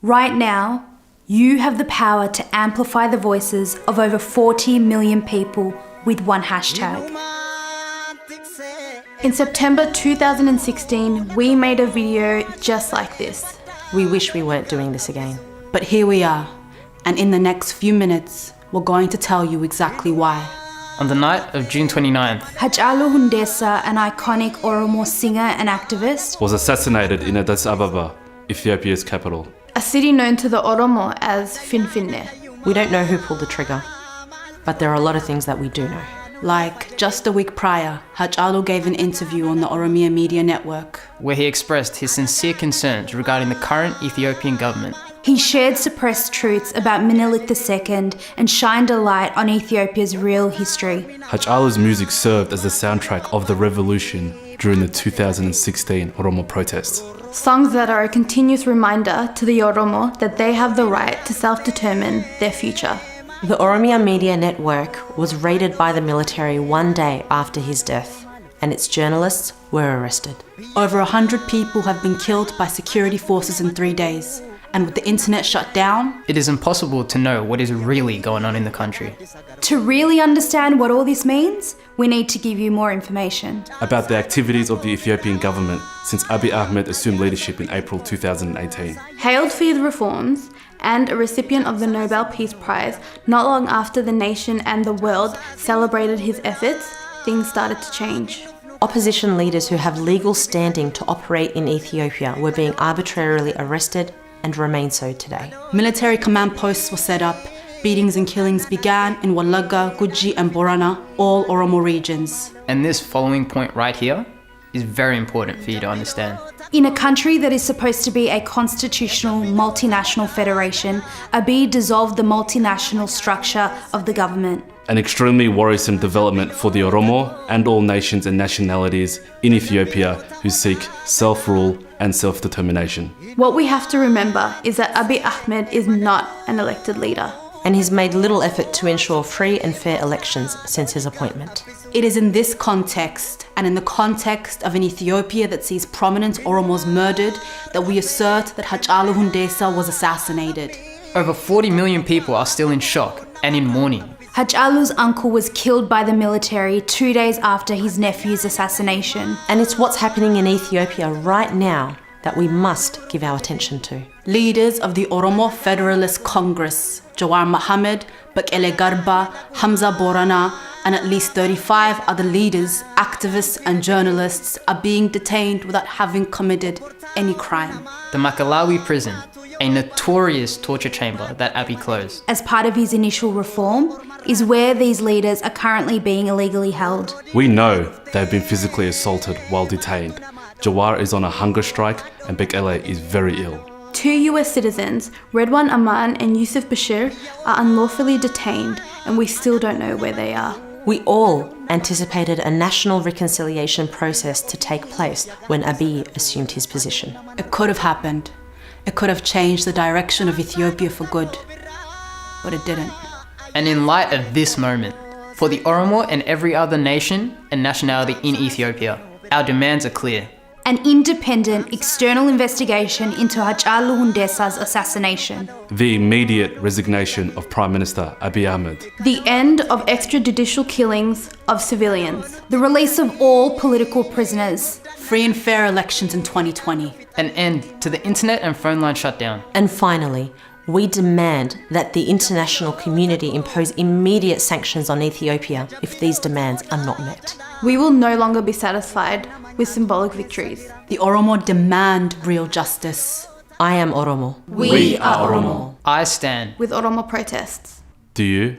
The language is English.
Right now, you have the power to amplify the voices of over 40 million people with one hashtag. In September 2016, we made a video just like this. We wish we weren't doing this again. But here we are, and in the next few minutes, we're going to tell you exactly why. On the night of June 29th, Hachalu Hundessa, an iconic Oromo singer and activist, was assassinated in Addis Ababa, Ethiopia's capital. a city known to the Oromo as Finfinne. We don't know who pulled the trigger, but there are a lot of things that we do know. Like, just a week prior, Hachalu gave an interview on the Oromia Media Network. where he expressed his sincere concerns regarding the current Ethiopian government. He shared suppressed truths about Menelik II and shined a light on Ethiopia's real history. Hachalu's music served as the soundtrack of the revolution during the 2016 Oromo protests. Songs that are a continuous reminder to the Oromo that they have the right to self-determine their future. The Oromia Media Network was raided by the military one day after his death, and its journalists were arrested. Over 100 people have been killed by security forces in 3 days. And with the internet shut down, It is impossible to know what is really going on in the country. To really understand what all this means, we need to give you more information. About the activities of the Ethiopian government since Abiy Ahmed assumed leadership in April 2018. Hailed for his reforms and a recipient of the Nobel Peace Prize, not long after the nation and the world celebrated his efforts, things started to change. Opposition leaders who have legal standing to operate in Ethiopia were being arbitrarily arrested and remain so today. military command posts were set up. Beatings and killings began in Walaga, Guji and Borana, all Oromo regions. And this following point right here is very important for you to understand. In a country that is supposed to be a constitutional multinational federation, Abiy dissolved the multinational structure of the government. An extremely worrisome development for the Oromo and all nations and nationalities in Ethiopia who seek self-rule and self-determination. What we have to remember is that Abiy Ahmed is not an elected leader. And he's made little effort to ensure free and fair elections since his appointment. It is in this context, and in the context of an Ethiopia that sees prominent Oromos murdered, that we assert that Hachalu Hundessa was assassinated. Over 40 million people are still in shock and in mourning. Hachalu's uncle was killed by the military 2 days after his nephew's assassination. And it's what's happening in Ethiopia right now that we must give our attention to. Leaders of the Oromo Federalist Congress, Jawar Mohammed, Bekele Garba, Hamza Borana, and at least 35 other leaders, activists and journalists are being detained without having committed any crime. The Makalawi prison, a notorious torture chamber that Abiy closed. As part of his initial reform, is where these leaders are currently being illegally held. We know they've been physically assaulted while detained. Jawar is on a hunger strike and Bekele is very ill. 2 US citizens, Redwan Aman and Yusuf Bashir, are unlawfully detained, and we still don't know where they are. We all anticipated a national reconciliation process to take place when Abiy assumed his position. It could have happened. It could have changed the direction of Ethiopia for good. But it didn't. And in light of this moment, for the Oromo and every other nation and nationality in Ethiopia, our demands are clear. An independent external investigation into Hachalu Hundessa's assassination. The immediate resignation of Prime Minister Abiy Ahmed. The end of extrajudicial killings of civilians. The release of all political prisoners. Free and fair elections in 2020. An end to the internet and phone line shutdown. And finally, we demand that the international community impose immediate sanctions on Ethiopia if these demands are not met. We will no longer be satisfied with symbolic victories. The Oromo demand real justice. I am Oromo. We are Oromo. I stand With Oromo protests. Do you?